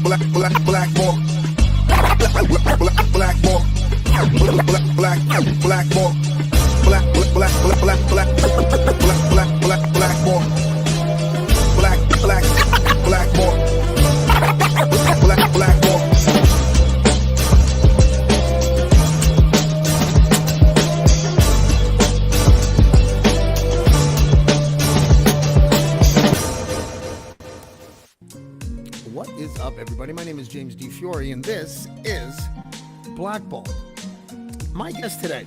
Blackballed. Blackballed. Blackballed. Blackballed. What is up, everybody? My name is James D. Fiore, and this is Blackballed. My guest today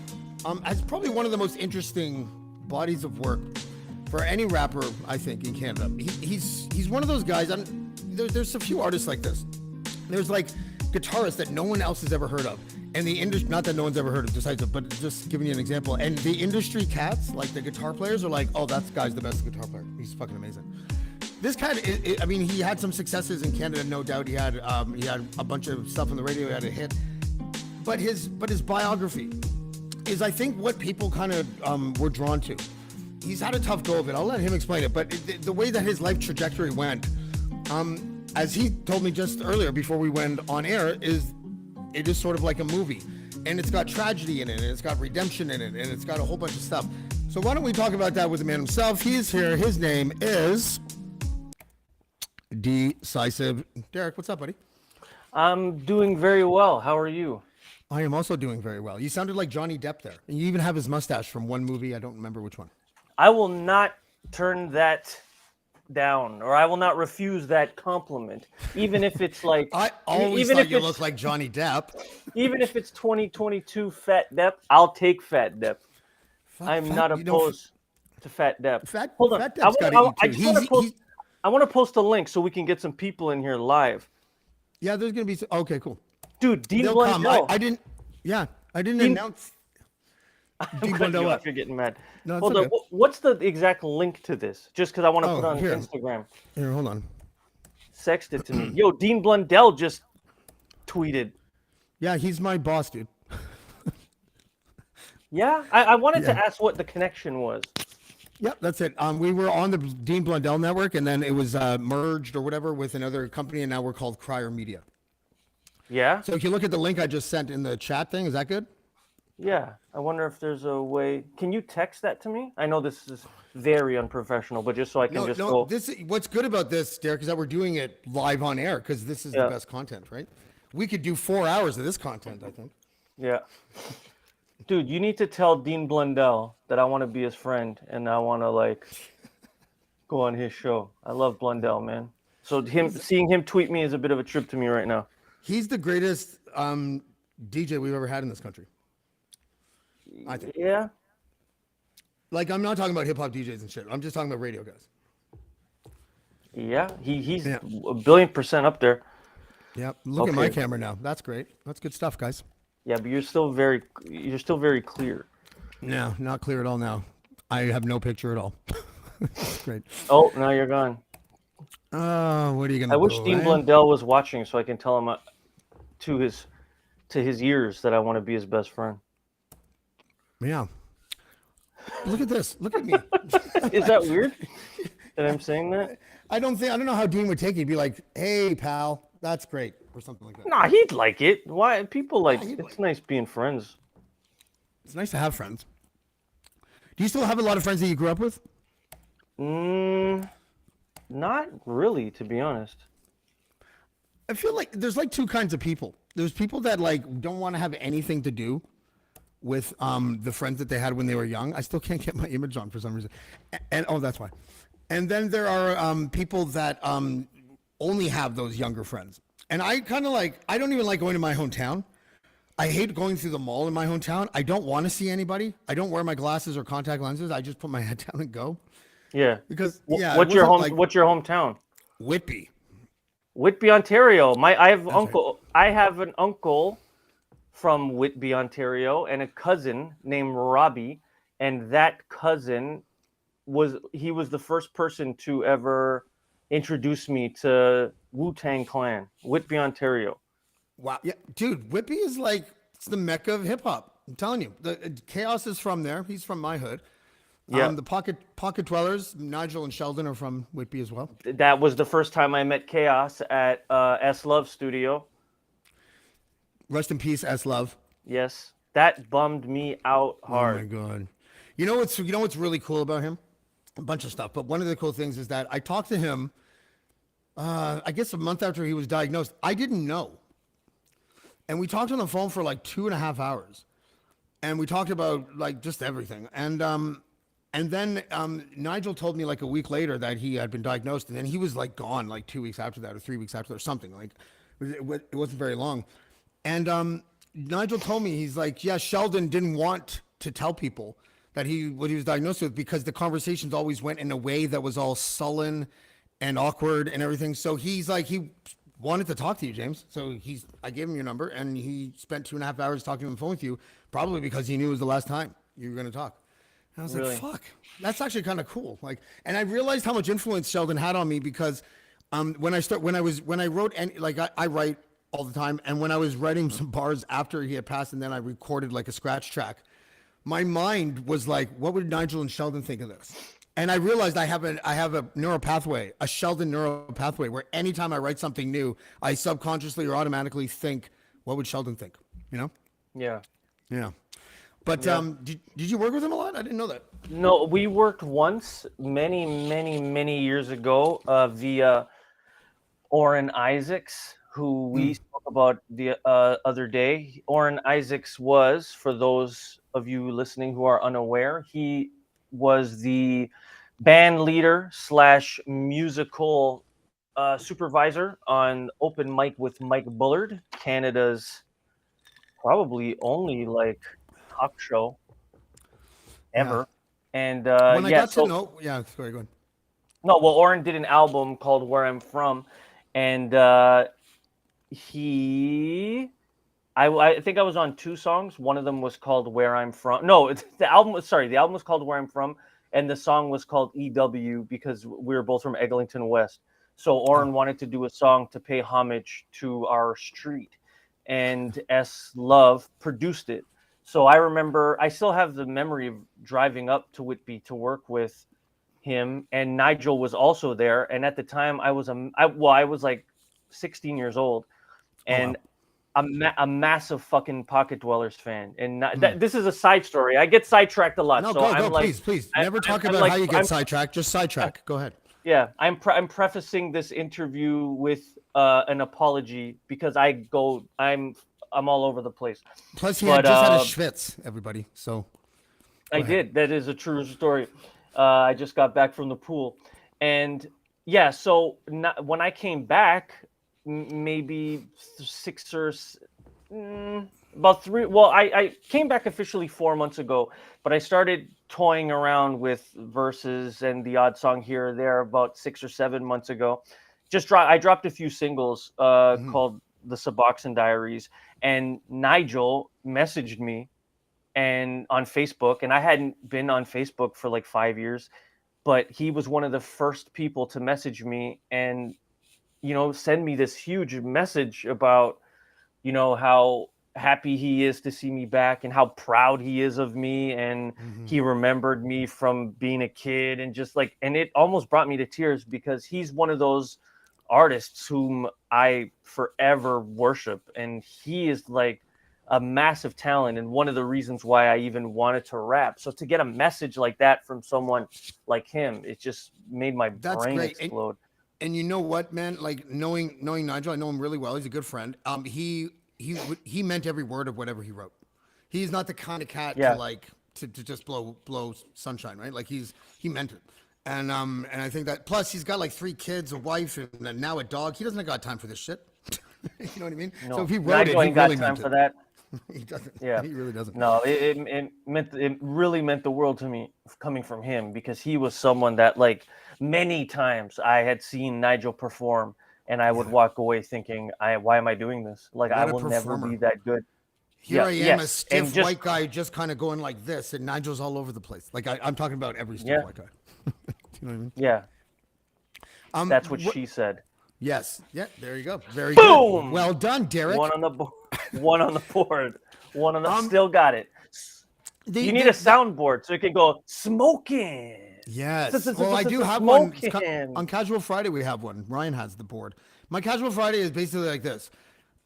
has probably one of the most interesting bodies of work for any rapper, I think, in Canada. He's one of those guys. There's a few artists like this. There's like guitarists that no one else has ever heard of, and the industry, not that no one's ever heard of D-SISIVE, but just giving you an example. And the industry cats, like the guitar players, are like, oh, that guy's the best guitar player. He's fucking amazing. This kind of, I mean, he had some successes in Canada, no doubt. He had a bunch of stuff on the radio. He had a hit, but his biography is, I think, what people kind of were drawn to. He's had a tough go of it. I'll let him explain it. But the way that his life trajectory went, as he told me just earlier before we went on air, it is sort of like a movie, and it's got tragedy in it, and it's got redemption in it, and it's got a whole bunch of stuff. So why don't we talk about that with the man himself? He's here. His name is D-SISIVE. Derek, what's up, buddy? I'm doing very well. How are you? I am also doing very well. You sounded like Johnny Depp there. And you even have his mustache from one movie. I don't remember which one. I will not turn that down, or I will not refuse that compliment, even if it's like I always thought you look like Johnny Depp. Even if it's 2022 Fat Depp, I'll take Fat Depp. I'm not opposed to Fat Depp. Hold on. I want to post a link so we can get some people in here live. Yeah, there's gonna be. Okay, cool. Dude, Dean Blundell. I didn't announce. I'm cutting you off. You're getting mad. No, hold on. What's the exact link to this? Just because I want to put it on Instagram. Here, hold on. Sext it to me. Yo, Dean Blundell just tweeted. Yeah, he's my boss, dude. Yeah, I wanted to ask what the connection was. Yep, that's it. We were on the Dean Blundell network, and then it was merged or whatever with another company, and now we're called Crier Media. Yeah. So if you look at the link I just sent in the chat thing, is that good? Yeah. I wonder if there's a way. Can you text that to me? I know this is very unprofessional, but just so I can go. What's good about this, Derek, is that we're doing it live on air because this is the best content, right? We could do 4 hours of this content, I think. Yeah. Dude, you need to tell Dean Blundell that I want to be his friend and I want to go on his show. I love Blundell, man. So seeing him tweet me is a bit of a trip to me right now. He's the greatest DJ we've ever had in this country, I think. Yeah. Like, I'm not talking about hip hop DJs and shit. I'm just talking about radio guys. Yeah, he's a 1,000,000,000% up there. Yeah, look at my camera now. That's great. That's good stuff, guys. Yeah, but you're still very clear. No, not clear at all now. I have no picture at all. Great. Oh, now you're gone. Oh, what are you gonna do? I wish Dean Blundell was watching so I can tell him to his ears that I want to be his best friend. Yeah. Look at this. Look at me. Is that weird that I'm saying that? I don't know how Dean would take it. He'd be like, "Hey, pal, that's great," or something like that. Nah, he'd like it. Why? People it's nice being friends. It's nice to have friends. Do you still have a lot of friends that you grew up with? Not really, to be honest. I feel like there's like two kinds of people. There's people that don't want to have anything to do with the friends that they had when they were young. I still can't get my image on for some reason. And that's why. And then there are people that only have those younger friends. And I kind of I don't even like going to my hometown. I hate going through the mall in my hometown. I don't want to see anybody. I don't wear my glasses or contact lenses. I just put my head down and go. Yeah. Because what's your hometown? Whitby. Whitby, Ontario. I have an uncle from Whitby, Ontario, and a cousin named Robbie, and that cousin was the first person to ever introduce me to Wu-Tang Clan, Whitby, Ontario. Wow. Yeah, dude, Whitby is it's the mecca of hip hop. I'm telling you. The Chaos is from there. He's from my hood. Yeah. The Pocket Dwellers, Nigel and Sheldon are from Whitby as well. That was the first time I met Chaos at S Love Studio. Rest in peace, S Love. Yes, that bummed me out hard. Oh my god. You know what's really cool about him? A bunch of stuff, but one of the cool things is that I talked to him. I guess a month after he was diagnosed. I didn't know, and we talked on the phone for like 2.5 hours, and we talked about like just everything. And then Nigel told me like a week later that he had been diagnosed, and then he was like gone like 2 weeks after that or 3 weeks after that or something. Like it wasn't very long. And Nigel told me, he's like, yeah, Sheldon didn't want to tell people that what he was diagnosed with because the conversations always went in a way that was all sullen and awkward and everything. So he's like, he wanted to talk to you, James. So I gave him your number, and he spent 2.5 hours talking on the phone with you, probably because he knew it was the last time you were going to talk. And I was Really? like, fuck, that's actually kind of cool. Like, and I realized how much influence Sheldon had on me because when I wrote, and like I write all the time, and when I was writing some bars after he had passed, and then I recorded like a scratch track, my mind was like, what would Nigel and Sheldon think of this? And I realized I have a neural pathway, a Sheldon neural pathway, where anytime I write something new, I subconsciously or automatically think, what would Sheldon think? You know? Yeah. Yeah. But did you work with him a lot? I didn't know that. No, we worked once many years ago via Orrin Isaacs, who we spoke about the other day. Orrin Isaacs was, for those of you listening who are unaware, he was the band leader / musical supervisor on Open Mic with Mike Bullard, Canada's probably only like talk show ever. Yeah. And When I got to know, yeah, sorry, go ahead. no, well, Orrin did an album called Where I'm From, and I think I was on 2 songs. One of them was called Where I'm From. No, the album was called Where I'm From, and the song was called EW because we were both from Eglinton West. So Orrin wanted to do a song to pay homage to our street, and S Love produced it. So I remember, I still have the memory of driving up to Whitby to work with him, and Nigel was also there. And at the time, I was like 16 years old, and a massive fucking Pocket Dwellers fan. And this is a side story. I get sidetracked a lot. No, so go, please. Never talk about how you get sidetracked. Just sidetrack. Go ahead. Yeah, I'm prefacing this interview with an apology because I'm all over the place. Plus, he had just had a schwitz, everybody. So I did. That is a true story. I just got back from the pool, and yeah. So when I came back, maybe 6 or about 3. Well, I came back officially 4 months ago, but I started toying around with verses and the odd song here or there about 6 or 7 months ago. I dropped a few singles called the Suboxone Diaries, and Nigel messaged me and on Facebook, and I hadn't been on Facebook for like 5 years, but he was one of the first people to message me and, send me this huge message about, how happy he is to see me back and how proud he is of me. And he remembered me from being a kid, and and it almost brought me to tears because he's one of those artists whom I forever worship, and he is like a massive talent and one of the reasons why I even wanted to rap. So to get a message like that from someone like him, it just made my brain explode. And you know what, man? Like knowing Nigel, I know him really well. He's a good friend. He meant every word of whatever he wrote. He's not the kind of cat to just blow sunshine, right? Like he meant it. And I think that plus he's got like 3 kids, a wife, and now a dog. He doesn't have got time for this shit. You know what I mean? No, so if he wrote Nigel it, he ain't got really time meant for it. that. He doesn't. Yeah, he really doesn't. No, it really meant the world to me coming from him, because he was someone that like many times I had seen Nigel perform, and I would walk away thinking, why am I doing this? Like I will never be that good. Here I am, a stiff white guy, just kind of going like this, and Nigel's all over the place. Like I'm talking about every stiff white guy. You know what I mean? Yeah. That's what she said. Yes. Yeah. There you go. Very Boom! good. Well done, Derek. One on the board. One on the board. One on the. Still got it. You need a soundboard so it can go smoking. Yes. Well, I do have one. Smoking. On Casual Friday, we have one. Ryan has the board. My Casual Friday is basically like this.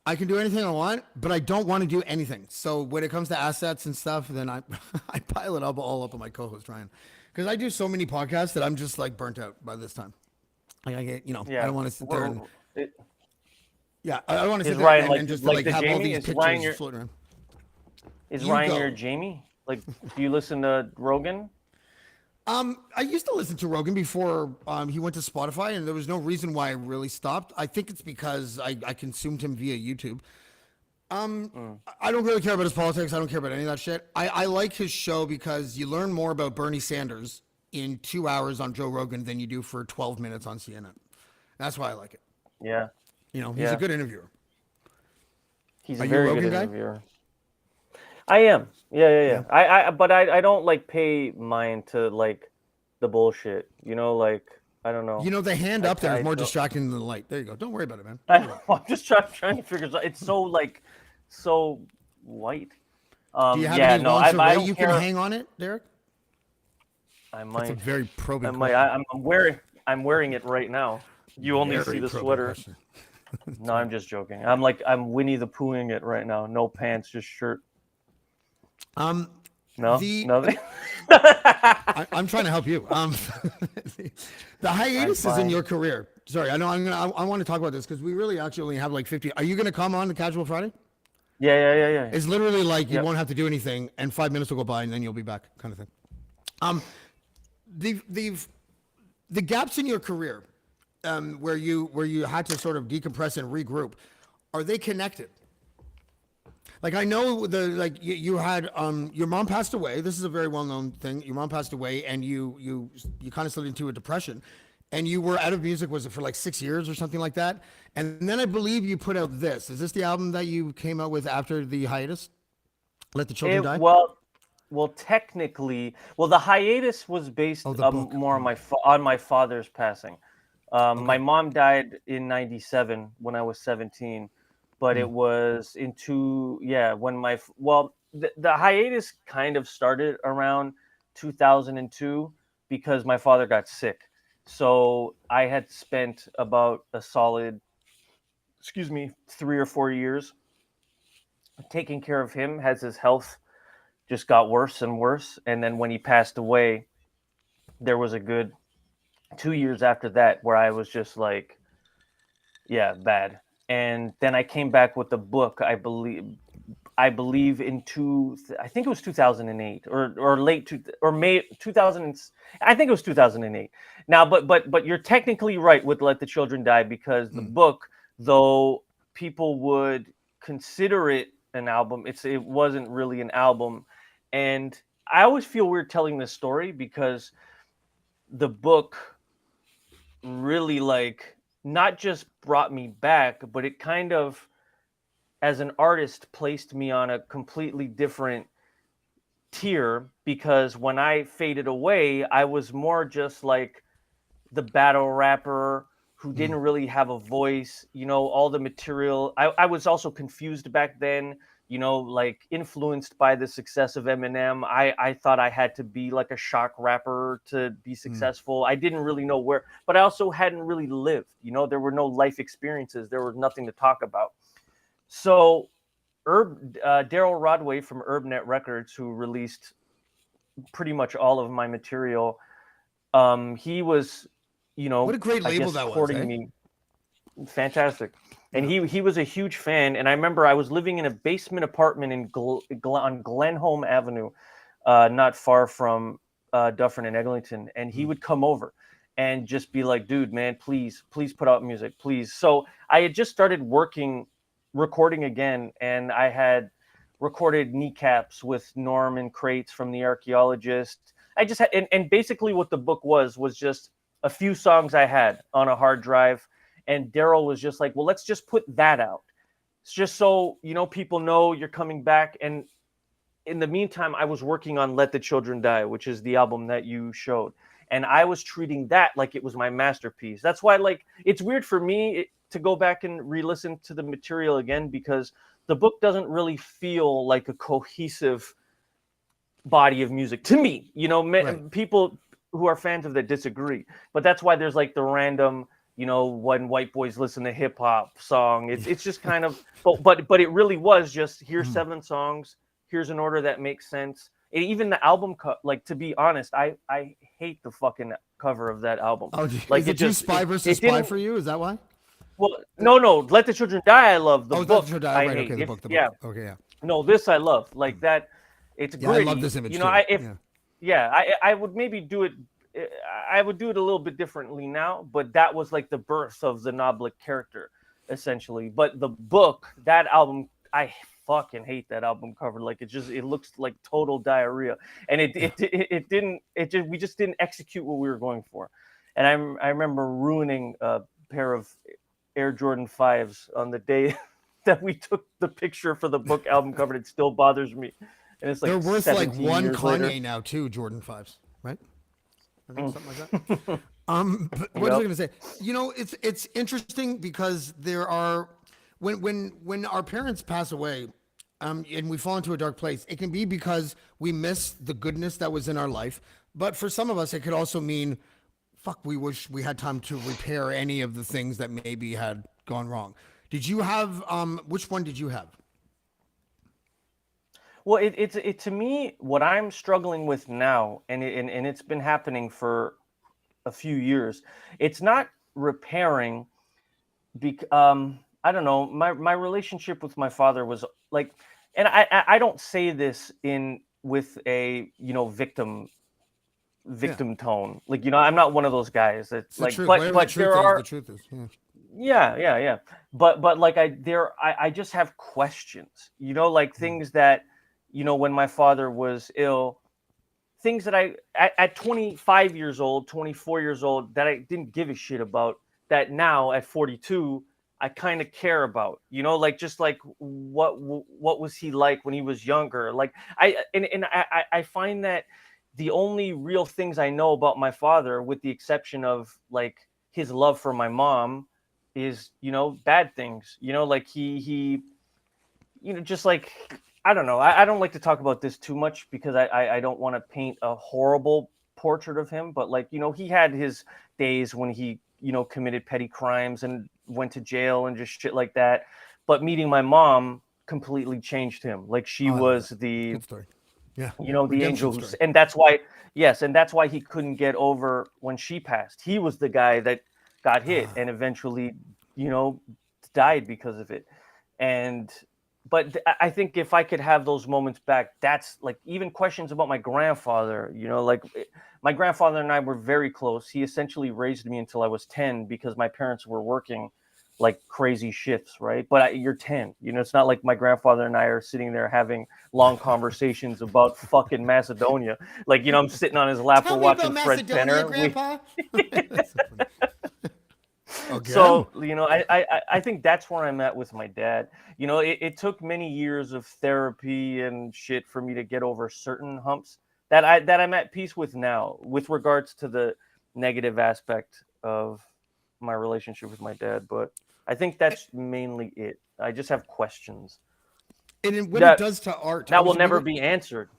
I can do anything I want, but I don't want to do anything. So when it comes to assets and stuff, then I I pile it all up on my co-host Ryan, because I do so many podcasts that I'm just like burnt out by this time. Like I get, I don't want to sit there and I don't want to sit there Ryan, and just like have all these pictures floating around. Is Ryan your Jamie? Like, do you listen to Rogan? I used to listen to Rogan before he went to Spotify, and there was no reason why I really stopped. I think it's because I consumed him via YouTube. I don't really care about his politics. I don't care about any of that shit. I like his show because you learn more about Bernie Sanders in 2 hours on Joe Rogan than you do for 12 minutes on CNN. That's why I like it. Yeah. He's a good interviewer. He's a very good interviewer. I am. Yeah. But I don't like pay mine to like the bullshit. Like I don't know. The hand up there is more distracting than the light. There you go. Don't worry about it, man. I'm just trying to figure it out. It's so white. Do you have any lingerie you can hang on it, Derek? I might. That's a very probing. I'm wearing it right now. You only see the sweater. No, I'm just joking. I'm Winnie the Poohing it right now. No pants, just shirt. No, nothing. I'm trying to help you. The hiatuses in your career. Sorry, I know I want to talk about this because we really actually have like 50. Are you going to come on the Casual Friday? Yeah. It's literally like you won't have to do anything, and 5 minutes will go by, and then you'll be back, kind of thing. The gaps in your career, where you had to sort of decompress and regroup, are they connected? Like I know you had your mom passed away. This is a very well-known thing. Your mom passed away, and you kind of slid into a depression, and you were out of music. Was it for like 6 years or something like that? And then I believe you put out this. Is this the album that you came out with after the hiatus? Let the Children Die. Well, technically, the hiatus was based more on my father's passing. Okay. My mom died in '97 when I was 17. But it was when the hiatus kind of started around 2002 because my father got sick. So I had spent about a solid, 3 or 4 years taking care of him as his health just got worse and worse. And then when he passed away, there was a good 2 years after that where I was just like, bad. And then I came back with the book. I believe I think it was 2008 or May 2000. I think it was 2008. Now, but you're technically right with Let the Children Die because the book, though people would consider it an album, it wasn't really an album. And I always feel weird telling this story because the book really not just brought me back, but it kind of, as an artist, placed me on a completely different tier because when I faded away, I was more just like the battle rapper who didn't really have a voice, all the material. I was also confused back then, influenced by the success of Eminem. I thought I had to be like a shock rapper to be successful. I didn't really know where, but I also hadn't really lived. There were no life experiences. There was nothing to talk about. So Daryl Rodway from Urbnet Records, who released pretty much all of my material, he was, what a great label that was, me. Fantastic. And he was a huge fan. And I remember I was living in a basement apartment on Glenholm Avenue, not far from Dufferin and Eglinton. And he would come over and just be like, dude, man, please put out music, please. So I had just started recording again. And I had recorded Kneecaps with Norman Crates from The Archaeologist. I just had, and basically what the book was just a few songs I had on a hard drive. And Daryl was just like, well, let's just put that out. It's just so, people know you're coming back. And in the meantime, I was working on Let the Children Die, which is the album that you showed. And I was treating that like it was my masterpiece. That's why, it's weird for me to go back and re-listen to the material again, because the book doesn't really feel like a cohesive body of music to me. Right. People who are fans of that disagree, but that's why there's like the random, when white boys listen to hip hop song. It's just kind of, but it really was just here's 7 songs, here's an order that makes sense. And even the album like, to be honest, I hate the fucking cover of that album. Oh, Like is it just Spy versus it Spy didn't. for you? Is that why? Well, no, Let the Children Die I love. The Oh, that's book your I right. hate. Okay, the book. Yeah, Okay, yeah. no, this I love. Like that, it's Yeah, I love gritty. this image too. I if Yeah. Yeah, I would maybe do it. I would do it a little bit differently now, but that was like the birth of the Noblik character, essentially. But the book, that album, I fucking hate that album cover. Like it looks like total diarrhea, and we just didn't execute what we were going for. And I remember ruining a pair of Air Jordan 5s on the day that we took the picture for the book album cover. It still bothers me, and it's like They're worth like 17 one years Kanye later. now too, Jordan 5s, right? I think something like that. But what was I Yep. going to say? It's interesting because there are when our parents pass away, and we fall into a dark place. It can be because we miss the goodness that was in our life, but for some of us, it could also mean, fuck, we wish we had time to repair any of the things that maybe had gone wrong. Did you have which one did you have? Well, it to me, what I'm struggling with now, and it's been happening for a few years. It's not repairing. I don't know. My relationship with my father was like, and I don't say this in with a Yeah, victim tone. Like, I'm not one of those guys that it's the like. truth. But Whatever the but there truth is, the are. truth is. Yeah. Yeah. But like I just have questions. Like things that, when my father was ill, things that at 25 years old, 24 years old, that I didn't give a shit about, that now at 42 I kind of care about. Like, just like what was he like when he was younger? Like, I find that the only real things I know about my father, with the exception of like his love for my mom, is bad things. Like he just like, I don't know. I don't like to talk about this too much because I don't want to paint a horrible portrait of him. But like, he had his days when he, committed petty crimes and went to jail and just shit like that. But meeting my mom completely changed him. Like, she Oh, I love that. was the, Good story. Yeah. the Redemption angel story. and that's why, yes. And that's why he couldn't get over when she passed. He was the guy that got hit and eventually, you know, died because of it. And but I think if I could have those moments back, that's like, even questions about my grandfather, like my grandfather and I were very close. He essentially raised me until I was 10 because my parents were working like crazy shifts, right? But you're 10, it's not like my grandfather and I are sitting there having long conversations about fucking Macedonia. Like, I'm sitting on his lap, we're Tell me about watching Fred Macedonia, Penner. Grandpa. That's so funny. So, Again. I think that's where I'm at with my dad. It took many years of therapy and shit for me to get over certain humps that I'm at peace with now, with regards to the negative aspect of my relationship with my dad. But I think that's mainly it. I just have questions And then what it that does to art, that will never be answered.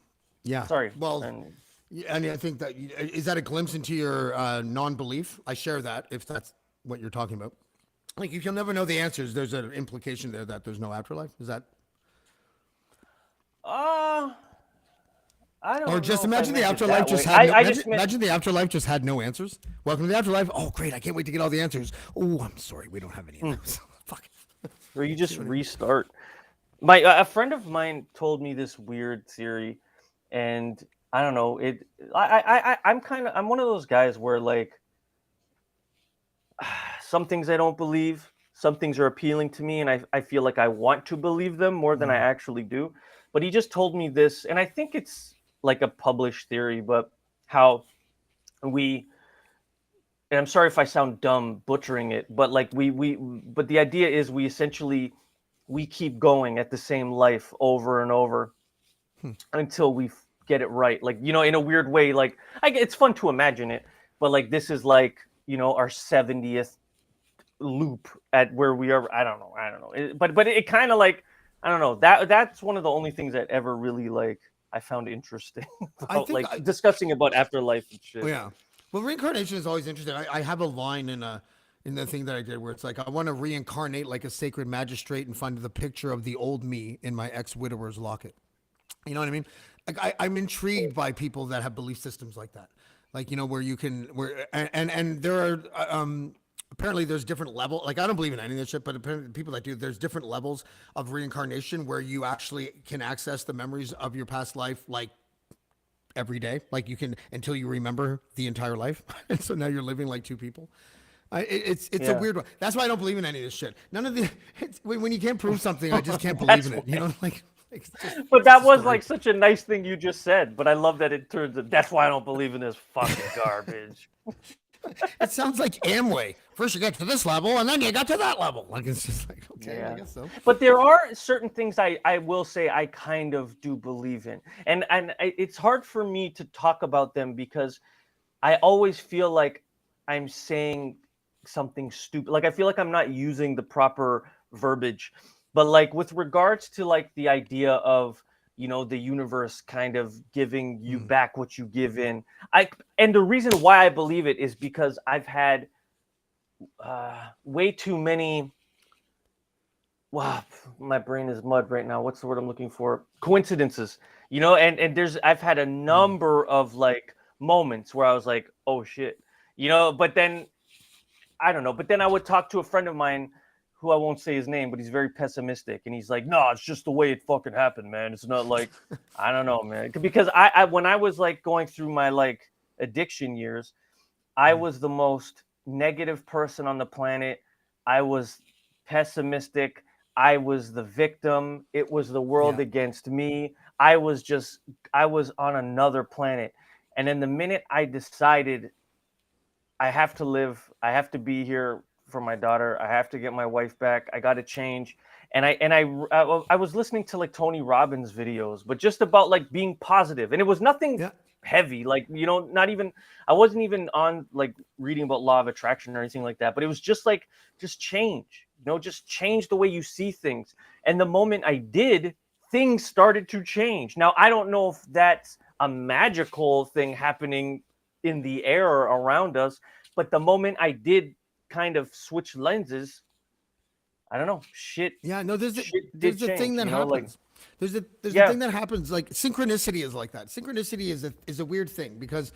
yeah. Sorry. Well, And yeah, and I think that is that a glimpse into your non-belief. I share that if that's what you're talking about. Like, if you'll never know the answers, there's an implication there that there's no afterlife. Is that, uh I or don't just know if I imagine the meant it afterlife that just way. had no? I just meant, Imagine the afterlife just had no answers. Welcome to the afterlife. Oh, great! I can't wait to get all the answers. Oh, I'm sorry, we don't have any of those. Fuck. or you just restart. My A friend of mine told me this weird theory, and I don't know it. I'm one of those guys where, like, some things I don't believe, some things are appealing to me, and I feel like I want to believe them more than I actually do. But he just told me this, and I think it's like a published theory, but how we, and I'm sorry if I sound dumb butchering it, but like but the idea is we essentially, we keep going at the same life over and over until we get it right. Like, in a weird way, like, it's fun to imagine it, but like, this is like, our 70th loop at where we are. I don't know. But it kind of like, I don't know, that's one of the only things that ever really like I found interesting I about, think like discussing about afterlife and shit. Oh, yeah. Well, reincarnation is always interesting. I have a line in the thing that I did where it's like, I want to reincarnate like a sacred magistrate and find the picture of the old me in my ex-widower's locket. You know what I mean? Like I'm intrigued by people that have belief systems like that. Like, you know, where you can, and there are, apparently there's different level. Like, I don't believe in any of this shit, but apparently people that do, there's different levels of reincarnation where you actually can access the memories of your past life, like every day. Like you can, until you remember the entire life. And so now you're living like two people. It's a weird one. That's why I don't believe in any of this shit. None of the, when you can't prove something, I just can't believe in it. You know, like, but that was like such a nice thing you just said. But I love that it turns out that's why I don't believe in this fucking garbage. It sounds like Amway. First you get to this level, and then you got to that level. Like it's just like, okay, yeah. I guess so. But there are certain things I will say I kind of do believe in, and it's hard for me to talk about them because I always feel like I'm saying something stupid. Like I feel like I'm not using the proper verbiage. But like with regards to like the idea of, you know, the universe kind of giving you back what you give in. And the reason why I believe it is because I've had way too many. Wow, my brain is mud right now. What's the word I'm looking for? Coincidences, you know, and I've had a number of like moments where I was like, oh shit, you know, but then I don't know. But then I would talk to a friend of mine who I won't say his name, but he's very pessimistic. And he's like, no, it's just the way it fucking happened, man. It's not like, I don't know, man. Because I when I was like going through my like addiction years, I was the most negative person on the planet. I was pessimistic. I was the victim. It was the world against me. I was on another planet. And then the minute I decided I have to live, I have to be here for my daughter, I have to get my wife back, I got to change. And I was listening to like Tony Robbins videos, but just about like being positive. And it was nothing heavy, like, you know, not even, I wasn't even on like reading about law of attraction or anything like that, but it was just like, just change, you know, just change the way you see things. And the moment I did, things started to change. Now, I don't know if that's a magical thing happening in the air around us, but the moment I did kind of switch lenses, I don't know, shit. Yeah, no, there's a thing that happens. Like, there's a thing that happens. Like synchronicity is like that. Synchronicity is a weird thing because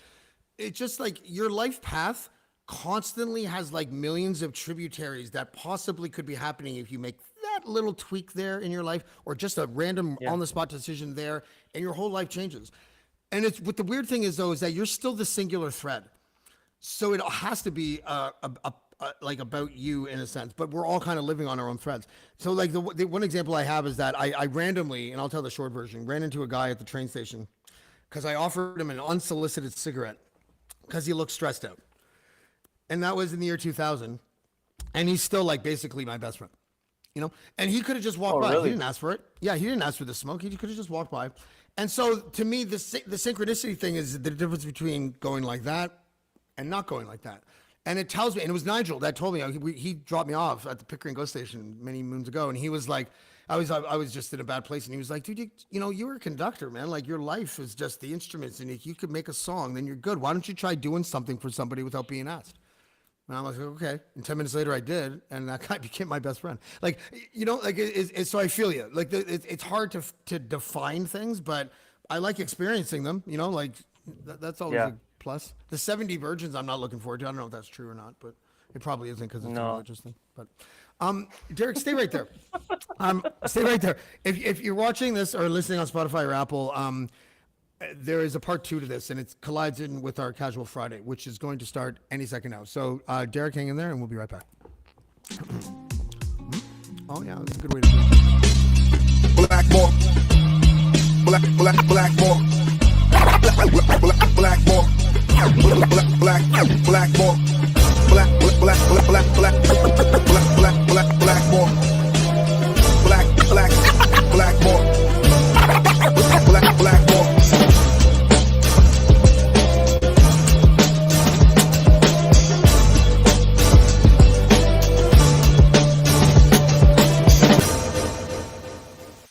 it's just like your life path constantly has like millions of tributaries that possibly could be happening if you make that little tweak there in your life, or just a random on the spot decision there, and your whole life changes. And it's what the weird thing is though, is that you're still the singular thread. So it has to be like about you in a sense, but we're all kind of living on our own threads. So like the one example I have is that I randomly, and I'll tell the short version, ran into a guy at the train station because I offered him an unsolicited cigarette because he looked stressed out. And that was in the year 2000. And he's still like basically my best friend, you know, and he could have just walked by. Really? He didn't ask for it. Yeah. He didn't ask for the smoke. He could have just walked by. And so to me, the synchronicity thing is the difference between going like that and not going like that. And it tells me, and it was Nigel that told me, he dropped me off at the Pickering GO station many moons ago. And he was like, I was just in a bad place. And he was like, dude, you know, you were a conductor, man. Like your life is just the instruments. And if you could make a song, then you're good. Why don't you try doing something for somebody without being asked? And I'm like, okay. And 10 minutes later I did. And that guy became my best friend. Like, you know, like so I feel you. Like it's hard to define things, but I like experiencing them, you know, like that's always a plus. The 70 virgins I'm not looking forward to. I don't know if that's true or not, but it probably isn't because it's a religious thing. But Derek, stay right there. Stay right there. If you're watching this or listening on Spotify or Apple, there is a part 2 to this, and it collides in with our Casual Friday, which is going to start any second now. So Derek, hang in there, and we'll be right back. Oh yeah, that's a good way to do it. Blackballed. Blackballed. Blackballed.